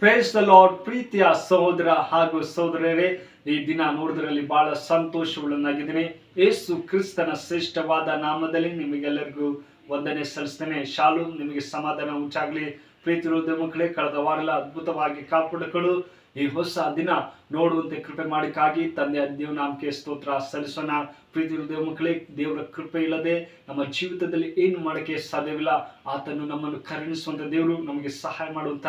Praise the lord. ಪ್ರೀತಿಯ ಸಹೋದರ ಹಾಗೂ ಸಹೋದರರೇ, ಈ ದಿನ ನೋಡಿದ್ರಲ್ಲಿ ಬಹಳ ಸಂತೋಷವುಳ್ಳನಾಗಿದ್ದೀನಿ. ಯೇಸು ಕ್ರಿಸ್ತನ ಶ್ರೇಷ್ಠವಾದ ನಾಮದಲ್ಲಿ ನಿಮಗೆಲ್ಲರಿಗೂ ವಂದನೆ ಸಲ್ಲಿಸ್ತೇನೆ. ಶಾಲೂಮ್, ನಿಮಗೆ ಸಮಾಧಾನ ಉಂಟಾಗಲಿ. ಪ್ರೀತಿ ಹೃದಯ ಮಕ್ಕಳೇ, ಕಳೆದ ವಾರೆಲ್ಲ ಅದ್ಭುತವಾಗಿ ಕಾಪಾಡಿಕೊಂಡು ಈ ಹೊಸ ದಿನ ನೋಡುವಂತೆ ಕೃಪೆ ಮಾಡಿಕಾಗಿ ತಂದೆಯ ದೇವನಾಮಕ್ಕೆ ಸ್ತೋತ್ರ ಸಲ್ಲಿಸೋಣ. ಪ್ರೀತಿ ಹೃದಯ ಮಕ್ಕಳೇ, ದೇವರ ಕೃಪೆ ಇಲ್ಲದೆ ನಮ್ಮ ಜೀವಿತದಲ್ಲಿ ಏನು ಮಾಡೋಕ್ಕೆ ಸಾಧ್ಯವಿಲ್ಲ. ಆತನು ನಮ್ಮನ್ನು ಕರುಣಿಸುವಂತ ದೇವರು, ನಮಗೆ ಸಹಾಯ ಮಾಡುವಂತ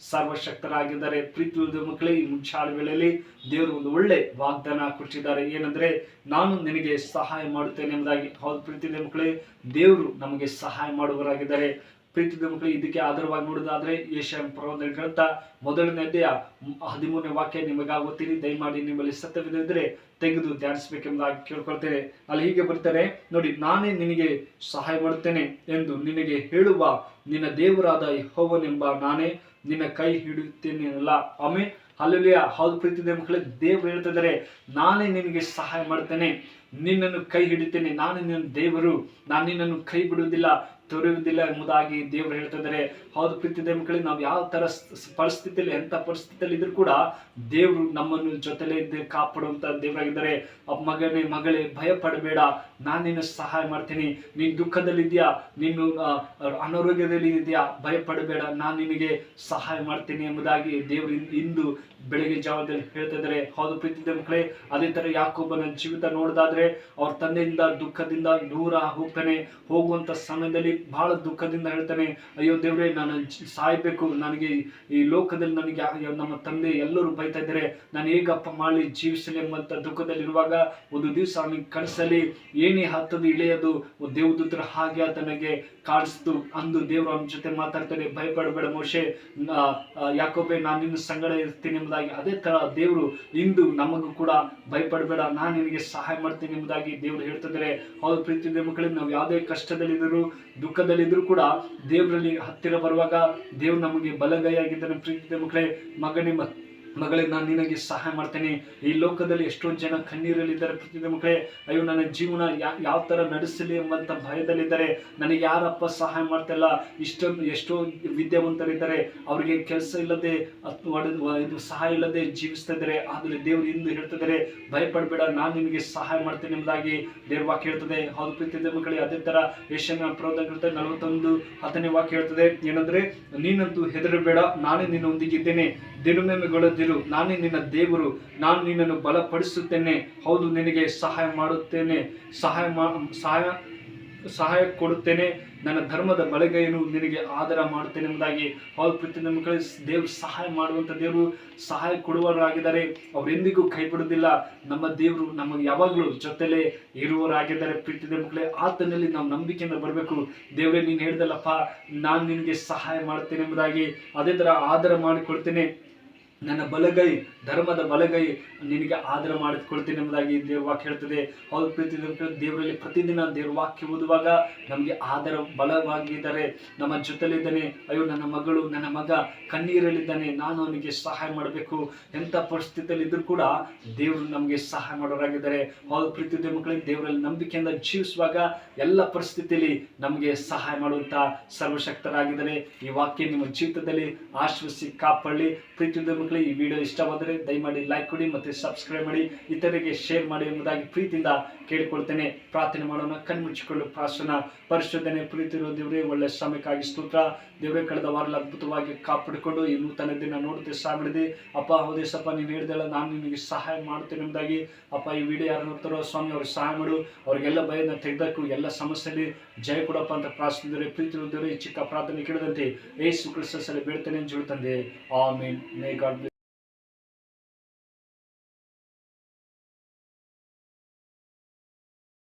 ಸರ್ವಶಕ್ತರಾಗಿದ್ದಾರೆ. ಪ್ರೀತಿ ಹೃದಯ ಮಕ್ಕಳೇ, ಈ ಮುಂಚಾಳ ವೇಳೆಯಲ್ಲಿ ದೇವರು ಒಂದು ಒಳ್ಳೆ ವಾಗ್ದಾನ ಕೊಟ್ಟಿದ್ದಾರೆ. ಏನಂದ್ರೆ, ನಾನು ನಿನಗೆ ಸಹಾಯ ಮಾಡುತ್ತೇನೆ ಎಂಬುದಾಗಿ. ಹೌದು ಪ್ರೀತಿ ಹೃದಯ ಮಕ್ಕಳೇ, ದೇವರು ನಮಗೆ ಸಹಾಯ ಮಾಡುವವರಾಗಿದ್ದಾರೆ. ಪ್ರೀತಿ ಮಕ್ಕಳು, ಇದಕ್ಕೆ ಆಧಾರವಾಗಿ ನೋಡೋದಾದ್ರೆ ಯೆಶಾಯ ಪ್ರವಾದನೆ ಗ್ರಂಥ 1ನೇ ಅಧ್ಯಾಯ 13ನೇ ವಾಕ್ಯ ನಿಮಗಾಗಿ ಓದ್ತೀನಿ. ದಯಮಾಡಿ ನಿಮ್ಮಲ್ಲಿ ಸತ್ಯವಿದ್ದರೆ ತೆಗೆದು ಧ್ಯಾನಿಸಬೇಕೆಂಬುದಾಗಿ ಕೇಳ್ಕೊಳ್ತೇನೆ. ಅಲ್ಲಿ ಹೀಗೆ ಬರ್ತಾರೆ ನೋಡಿ, ನಾನೇ ನಿನಗೆ ಸಹಾಯ ಮಾಡುತ್ತೇನೆ ಎಂದು ನಿನಗೆ ಹೇಳುವ ನಿನ್ನ ದೇವರಾದ ಯೆಹೋವನೆಂಬ ನಾನೇ ನಿನ್ನ ಕೈ ಹಿಡಿಯುತ್ತೇನೆಲ್ಲ. Amen, hallelujah. ಹೌದು ಪ್ರೀತಿ ಮಕ್ಕಳೇ, ದೇವರು ಹೇಳ್ತಿದ್ದಾರೆ, ನಾನೇ ನಿನಗೆ ಸಹಾಯ ಮಾಡ್ತೇನೆ, ನಿನ್ನನ್ನು ಕೈ ಹಿಡಿತೇನೆ, ನಾನು ನಿನ್ನ ದೇವರು, ನಾನು ನಿನ್ನನ್ನು ಕೈ ಬಿಡುವುದಿಲ್ಲ, ತೊರೆಯುವುದಿಲ್ಲ ಎಂಬುದಾಗಿ ದೇವರು ಹೇಳ್ತಿದ್ದಾರೆ. ಹೌದು ಪ್ರೀತಿ ಮಕ್ಕಳಿಗೆ, ನಾವು ಯಾವ ತರ ಪರಿಸ್ಥಿತಿಯಲ್ಲಿ, ಎಂತ ಪರಿಸ್ಥಿತಿಯಲ್ಲಿ ಇದ್ರೂ ಕೂಡ ದೇವರು ನಮ್ಮನ್ನು ಜೊತೆಲೇ ಇದ್ದು ಕಾಪಾಡುವಂತ ದೇವರಾಗಿದ್ದಾರೆ. ಮಗನೇ ಮಗಳೇ, ಭಯ ಪಡಬೇಡ, ನಾನು ನಿನ್ನ ಸಹಾಯ ಮಾಡ್ತೀನಿ. ನೀನು ದುಃಖದಲ್ಲಿದ್ಯಾ, ನೀನು ಅನಾರೋಗ್ಯದಲ್ಲಿ ಇದೆಯಾ, ಭಯ ಪಡಬೇಡ, ನಾನು ನಿನಗೆ ಸಹಾಯ ಮಾಡ್ತೀನಿ ಎಂಬುದಾಗಿ ದೇವರು ಇಂದು ಬೆಳಗ್ಗೆ ಜಾವದಲ್ಲಿ ಹೇಳ್ತಿದ್ದಾರೆ. ಹೌದು ಪ್ರೀತಿ ಮಕ್ಕಳೇ, ಅದೇ ತರ ಯಾಕೋಬನ ಜೀವಿತ ನೋಡೋದಾದ್ರೆ, ಅವ್ರ ತಂದೆಯಿಂದ ದುಃಖದಿಂದ ದೂರ ಹೋಗುವಂತ ಸಮಯದಲ್ಲಿ ಬಹಳ ದುಃಖದಿಂದ ಹೇಳ್ತಾನೆ, ಅಯ್ಯೋ ದೇವ್ರೆ, ನಾನು ಸಾಯ್ಬೇಕು, ನನಗೆ ಈ ಲೋಕದಲ್ಲಿ ನನಗೆ ನಮ್ಮ ತಂದೆ ಎಲ್ಲರೂ ಬೈತಾ ಇದ್ದಾರೆ, ನಾನು ಹೇಗಪ್ಪ ಮಾಡಿ ಜೀವಿಸಲಿ ಎಂಬಂತ ದುಃಖದಲ್ಲಿರುವಾಗ ಒಂದು ದಿವಸ ಅವನಿಗೆ ಕನಸಲ್ಲಿ ಏನೇ ಹತ್ತದು ಇಳೆಯದು ದೇವದೂತರ ಹಾಗೆ ಆತನಿಗೆ ಕಾಣಿಸ್ತು. ಅಂದು ದೇವರು ಅವನ ಜೊತೆ ಮಾತಾಡ್ತಾರೆ, ಭಯಪಡಬೇಡ ಮೋಶೆ, ಯಾಕೋಬೆ, ನಾನು ನಿನ್ನ ಸಂಗಡ ಇರ್ತೀನಿ ಎಂಬುದಾಗಿ. ಅದೇ ತರ ದೇವರು ಇಂದು ನಮಗೂ ಕೂಡ ಭಯಪಡಬೇಡ, ನಾನು ನಿನಗೆ ಸಹಾಯ ಮಾಡ್ತೀನಿ ಎಂಬುದಾಗಿ ದೇವರು ಹೇಳ್ತಿದ್ದಾರೆ. ಹೌದು ಪ್ರೀತಿ ಮಕ್ಕಳಿಗೆ, ನಾವು ಯಾವುದೇ ಕಷ್ಟದಲ್ಲಿದ್ದರೂ ದುಃಖದಲ್ಲಿದ್ರೂ ಕೂಡ ದೇವರಲ್ಲಿ ಹತ್ತಿರ ಬರುವಾಗ ದೇವ್ರು ನಮಗೆ ಬಲಗೈಯಾಗಿದ್ದಾನೆ. ಪ್ರೀತಿ ಮಕ್ಕಳೇ, ಮಗಳೇ, ನಾನು ನಿನಗೆ ಸಹಾಯ ಮಾಡ್ತೇನೆ. ಈ ಲೋಕದಲ್ಲಿ ಎಷ್ಟೋ ಜನ ಕಣ್ಣೀರಲ್ಲಿದ್ದಾರೆ ಪ್ರೀತಿ ಮಕ್ಕಳೇ. ಅಯ್ಯೋ, ನನ್ನ ಜೀವನ ಯಾವ ತರ ನಡೆಸಲಿ ಎಂಬಂತ ಭಯದಲ್ಲಿದ್ದಾರೆ, ನನಗೆ ಯಾರಪ್ಪ ಸಹಾಯ ಮಾಡ್ತಿಲ್ಲ. ಎಷ್ಟೋ ವಿದ್ಯಾವಂತರಿದ್ದಾರೆ, ಅವರಿಗೆ ಕೆಲಸ ಇಲ್ಲದೆ ಇದು ಸಹಾಯ ಇಲ್ಲದೆ ಜೀವಿಸ್ತಾ ಇದ್ದಾರೆ. ಆದ್ರೆ ದೇವರು ಇಂದು ಹೇಳ್ತಿದ್ದಾರೆ, ಭಯಪಡಬೇಡ, ನಾನು ನಿನಗೆ ಸಹಾಯ ಮಾಡ್ತೇನೆ ಎಂಬುದಾಗಿ ದೇವ್ರ ವಾಕ್ಯ ಹೇಳ್ತದೆ. ಹೌದು ಪ್ರೀತಿ ಮಕ್ಕಳೇ, ಅದೇ ತರ ಯೆಶಾಯ ಪ್ರವಾದನೆ 41:10ನೇ ವಾಕ್ಯ ಹೇಳ್ತದೆ. ಏನಂದ್ರೆ, ನೀನಂತೂ ಹೆದರಬೇಡ, ನಾನೇ ನಿನ್ನೊಂದಿಗಿದ್ದೇನೆ, ದಿನಮೆಮ್ಮೆಗೊಳ್ಳದಿರು, ನಾನೇ ನಿನ್ನ ದೇವರು, ನಾನು ನಿನ್ನನ್ನು ಬಲಪಡಿಸುತ್ತೇನೆ. ಹೌದು, ನಿನಗೆ ಸಹಾಯ ಮಾಡುತ್ತೇನೆ, ಸಹಾಯ ಕೊಡುತ್ತೇನೆ, ನನ್ನ ಧರ್ಮದ ಬಲಗೈಯನ್ನು ನಿನಗೆ ಆದರ ಮಾಡುತ್ತೇನೆ ಎಂಬುದಾಗಿ. ಹೌದು ಪ್ರೀತಿ ಮಕ್ಕಳೇ, ದೇವರು ಸಹಾಯ ಮಾಡುವಂತ ದೇವರು, ಸಹಾಯ ಕೊಡುವವರಾಗಿದ್ದಾರೆ. ಅವರೆಂದಿಗೂ ಕೈ ಬಿಡುವುದಿಲ್ಲ. ನಮ್ಮ ದೇವರು ನಮಗೆ ಯಾವಾಗಲೂ ಜೊತೆಲೇ ಇರುವವರಾಗಿದ್ದಾರೆ. ಪ್ರೀತಿ ಮಕ್ಕಳೇ, ಆತನಲ್ಲಿ ನಾವು ನಂಬಿಕೆಯಿಂದ ಬರಬೇಕು. ದೇವರೇ, ನೀನು ಹೇಳ್ದಲ್ಲಪ್ಪ, ನಾನು ನಿನಗೆ ಸಹಾಯ ಮಾಡುತ್ತೇನೆ ಎಂಬುದಾಗಿ. ಅದೇ ತರ ಆದರ ಮಾಡಿಕೊಳ್ತೇನೆ, ನನ್ನ ಬಲಗೈ, ಧರ್ಮದ ಬಲಗೈ ನಿನಗೆ ಆದರ ಮಾಡಿಕೊಳ್ತೇನೆ ಎಂಬುದಾಗಿ ದೇವ್ರ ವಾಕ್ಯ ಹೇಳ್ತದೆ. ಹೌದು ಪ್ರೀತಿ ದೇವರಲ್ಲಿ ಪ್ರತಿದಿನ ದೇವ್ರ ವಾಕ್ಯ ಓದುವಾಗ ನಮಗೆ ಆದರ ಬಲವಾಗಿದ್ದಾರೆ, ನಮ್ಮ ಜೊತೆಲಿದ್ದಾನೆ. ಅಯ್ಯೋ, ನನ್ನ ಮಗಳು, ನನ್ನ ಮಗ ಕಣ್ಣೀರಲ್ಲಿದ್ದಾನೆ, ನಾನು ಅವನಿಗೆ ಸಹಾಯ ಮಾಡಬೇಕು. ಎಂಥ ಪರಿಸ್ಥಿತಿಯಲ್ಲಿ ಇದ್ರೂ ಕೂಡ ದೇವರು ನಮಗೆ ಸಹಾಯ ಮಾಡೋರಾಗಿದ್ದಾರೆ. ಹೌದು ಪ್ರೀತಿ ಮಕ್ಕಳಿಗೆ, ದೇವರಲ್ಲಿ ನಂಬಿಕೆಯಿಂದ ಜೀವಿಸುವಾಗ ಎಲ್ಲ ಪರಿಸ್ಥಿತಿಯಲ್ಲಿ ನಮಗೆ ಸಹಾಯ ಮಾಡುವಂತ ಸರ್ವಶಕ್ತರಾಗಿದ್ದಾರೆ. ಈ ವಾಕ್ಯ ನಿಮ್ಮ ಜೀವಿತದಲ್ಲಿ ಆಶ್ವಸಿ ಕಾಪಾಡಲಿ. ಪ್ರೀತಿ ಮಕ್ಕಳೇ, ಈ ವಿಡಿಯೋ ಇಷ್ಟವಾದರೆ ದಯಮಾಡಿ ಲೈಕ್ ಕೊಡಿ ಮತ್ತು ಸಬ್ಸ್ಕ್ರೈಬ್ ಮಾಡಿ, ಇತರರಿಗೆ ಶೇರ್ ಮಾಡಿ ಎಂಬುದಾಗಿ ಪ್ರೀತಿಯಿಂದ ಕೇಳಿಕೊಳ್ತೇನೆ. ಪ್ರಾರ್ಥನೆ ಮಾಡೋಣ, ಕಣ್ಮುಚ್ಚಿಕೊಂಡು ಪ್ರಾರ್ಥನಾ. ಪರಿಶುದ್ಧನೆ ಪ್ರೀತಿರೋ ದೇವರೇ, ಒಳ್ಳೆ ಸಮಯಕ್ಕಾಗಿ ಸ್ತೋತ್ರ. ದೇವರೇ, ಕಳೆದ ವಾರ ಅದ್ಭುತವಾಗಿ ಕಾಪಾಡಿಕೊಂಡು ಈ ನೂತನ ದಿನ ನೋಡುತ್ತೆ ಸಹಾಯ ಮಾಡಿದೆ ಅಪ್ಪ. ಹೌದೇಸಪ್ಪ, ನೀನು ಹೇಳಿದೆಲ್ಲ, ನಾನು ನಿನಗೆ ಸಹಾಯ ಮಾಡ್ತೇನೆ ಎಂಬುದಾಗಿ. ಅಪ್ಪ, ಈ ವಿಡಿಯೋ ಯಾರು ನೋಡ್ತಾರೋ ಸ್ವಾಮಿ, ಅವ್ರಿಗೆ ಸಹಾಯ ಮಾಡು, ಅವ್ರಿಗೆಲ್ಲ ಭಯನ ತೆಗೆದಕ್ಕೂ ಎಲ್ಲ ಸಮಸ್ಯೆಯಲ್ಲಿ ಜಯ ಕೊಡಪ್ಪ ಅಂತ ಪ್ರಾರ್ಥಿಸಿದರೆ. ಪ್ರೀತಿ ದೇವರೇ, ಈ ಚಿಕ್ಕ ಪ್ರಾರ್ಥನೆ ಕೇಳಿದಂತೆ ಯೇಸು ಕ್ರಿಸ್ತನಲ್ಲಿ ಬೇಡ್ತೇನೆ ಅಂತ ಹೇಳ್ತಂದೆ. ಆಮೆನ್. ಮೇ ಗಾಡ್